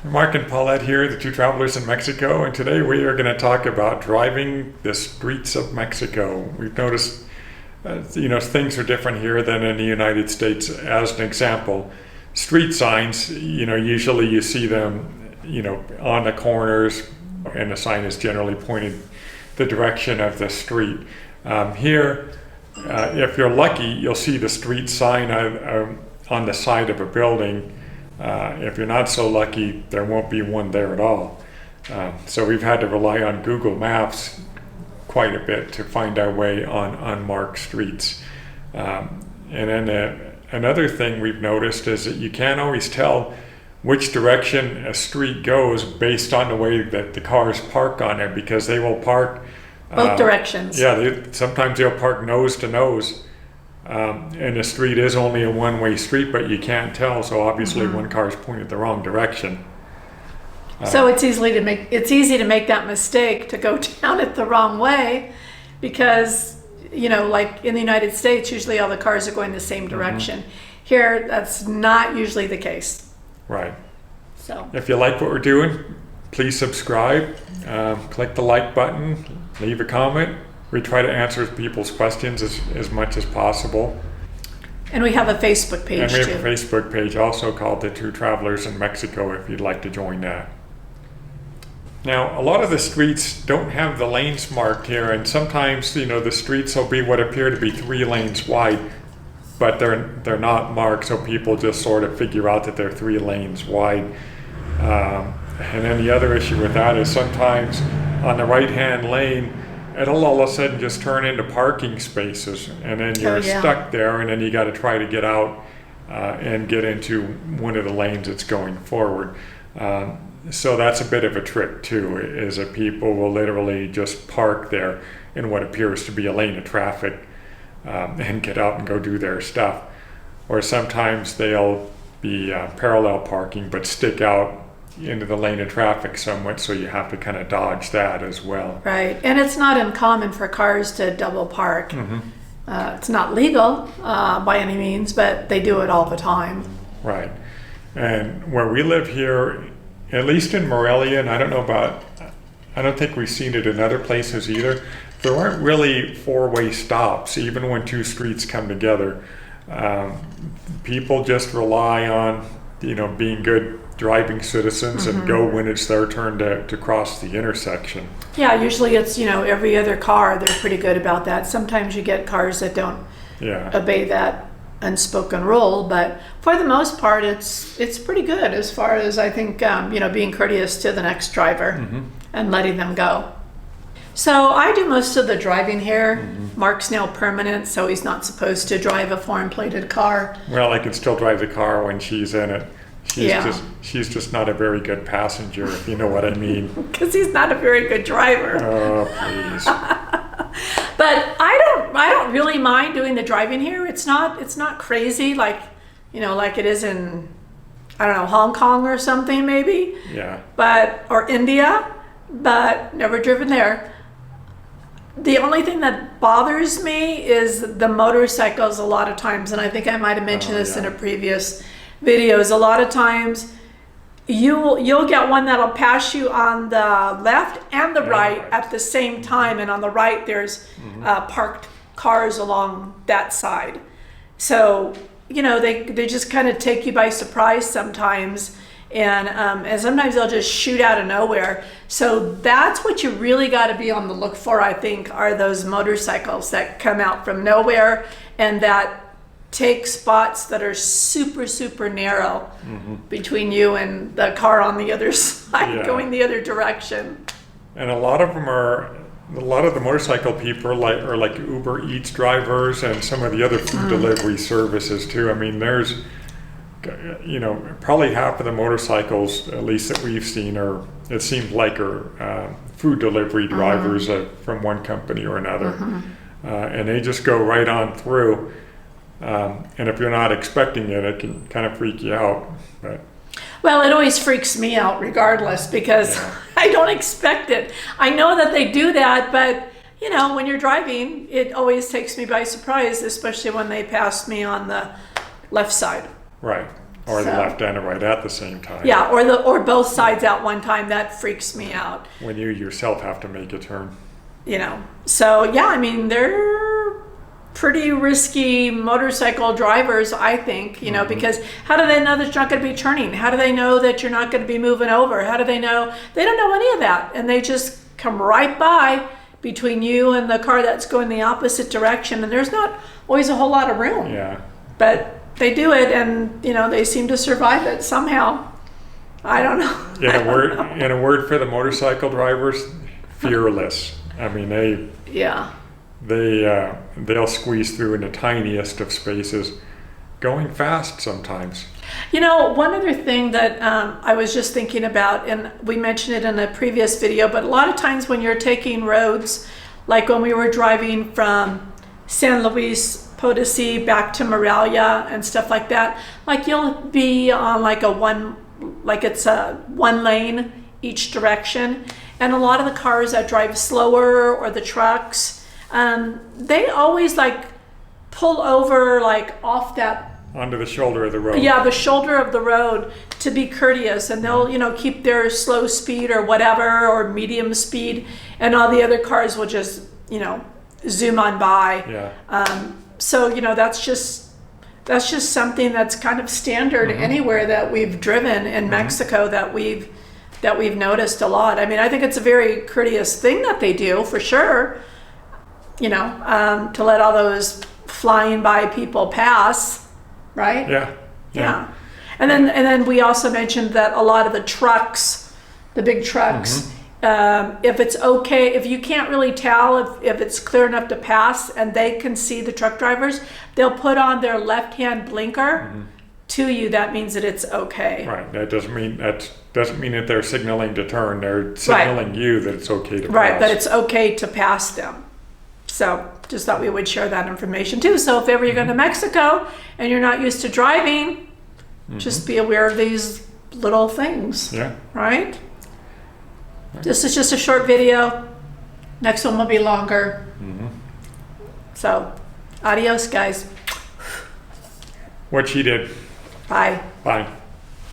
Mark and Paulette here, the two travelers in Mexico, and today we are going to talk about driving the streets of Mexico. We've noticed, things are different here than in the United States. As an example, street signs, usually you see them, on the corners, and the sign is generally pointed the direction of the street. Here, if you're lucky, you'll see the street sign on the side of a building. If you're not so lucky, there won't be one there at all. So we've had to rely on Google Maps quite a bit to find our way on unmarked streets. And then another thing we've noticed is that you can't always tell which direction a street goes based on the way that the cars park on it, because they will park both directions. Yeah, sometimes they'll park nose to nose. And the street is only a one-way street, but you can't tell, so obviously one car is pointed the wrong direction. So it's easy to make that mistake, to go down it the wrong way, because like in the United States, usually all the cars are going the same direction. Here, that's not usually the case. Right. So if you like what we're doing, please subscribe, click the like button, leave a comment. We try to answer people's questions as much as possible. And we have a Facebook page too. And we have a Facebook page also called The Two Travelers in Mexico, if you'd like to join that. Now, a lot of the streets don't have the lanes marked here, and sometimes, the streets will be what appear to be 3 lanes wide, but they're not marked, so people just sort of figure out that they're 3 lanes wide. And then the other issue with that is sometimes on the right-hand lane, it'll all of a sudden just turn into parking spaces, and then you're stuck there, and then you got to try to get out and get into one of the lanes that's going forward. So that's a bit of a trick too, is that people will literally just park there in what appears to be a lane of traffic and get out and go do their stuff. Or sometimes they'll be parallel parking but stick out into the lane of traffic somewhat, so you have to kind of dodge that as well. Right, and it's not uncommon for cars to double park. It's not legal by any means, but they do it all the time. Right, and where we live here, at least in Morelia, and I don't think we've seen it in other places either, there aren't really 4-way stops, even when 2 streets come together. People just rely on, being good driving citizens and go when it's their turn to cross the intersection. Yeah, usually it's, every other car, they're pretty good about that. Sometimes you get cars that don't obey that unspoken rule, but for the most part, it's pretty good as far as, I think, being courteous to the next driver and letting them go. So I do most of the driving here. Mark's now permanent, so he's not supposed to drive a foreign plated car. Well, I can still drive the car when she's in it. She's just not a very good passenger, if you know what I mean. Because he's not a very good driver. Oh, please. But I don't really mind doing the driving here. It's not crazy like it is in, I don't know, Hong Kong or something maybe. Yeah. Or India, but never driven there. The only thing that bothers me is the motorcycles a lot of times, and I think I might have mentioned this in a previous videos. A lot of times you'll get one that'll pass you on the left and the right at the same time, and on the right there's parked cars along that side. So they just kind of take you by surprise sometimes, and sometimes they'll just shoot out of nowhere. So that's what you really got to be on the look for, I think, are those motorcycles that come out from nowhere and that take spots that are super, super narrow between you and the car on the other side going the other direction. And a lot of the motorcycle people are like Uber Eats drivers and some of the other food delivery services too. I mean, there's, probably half of the motorcycles, at least that we've seen, are food delivery drivers from one company or another. And they just go right on through. And if you're not expecting it, it can kind of freak you out. Well, it always freaks me out regardless, because I don't expect it. I know that they do that, but when you're driving, it always takes me by surprise, especially when they pass me on the left side. Right. Or the So- left and the right at the same time. Yeah, or both sides at one time. That freaks me out. When you yourself have to make a turn. You know. So yeah, I mean they're pretty risky motorcycle drivers, I think. You know, because how do they know that you're not going to be turning? How do they know that you're not going to be moving over? How do they know? They don't know any of that, and they just come right by between you and the car that's going the opposite direction, and there's not always a whole lot of room. Yeah. But they do it, and you know they seem to survive it somehow. I don't know. In a word for the motorcycle drivers, fearless. I mean, Yeah. they'll squeeze through in the tiniest of spaces, going fast sometimes. You know, one other thing that I was just thinking about, and we mentioned it in a previous video, but a lot of times when you're taking roads, like when we were driving from San Luis Potosi back to Morelia and stuff like that, like you'll be on like it's a one lane each direction, and a lot of the cars that drive slower or the trucks, they always like pull over like off that Onto the shoulder of the road. the shoulder of the road to be courteous, and they'll keep their slow speed or whatever, or medium speed, and all the other cars will just zoom on by. Yeah. So that's just something that's kind of standard anywhere that we've driven in Mexico that we've noticed a lot. I mean, I think it's a very courteous thing that they do for sure. To let all those flying by people pass, right? Yeah. And then we also mentioned that a lot of the trucks, the big trucks, if it's okay, if you can't really tell if it's clear enough to pass and they can see the truck drivers, they'll put on their left-hand blinker to you. That means that it's okay. Right. That doesn't mean that they're signaling to turn. They're signaling you that it's okay to pass. Right, that it's okay to pass them. So just thought we would share that information too. So if ever you're going to Mexico and you're not used to driving, just be aware of these little things. Yeah. Right? This is just a short video. Next one will be longer. So, adios, guys. What she did. Bye. Bye.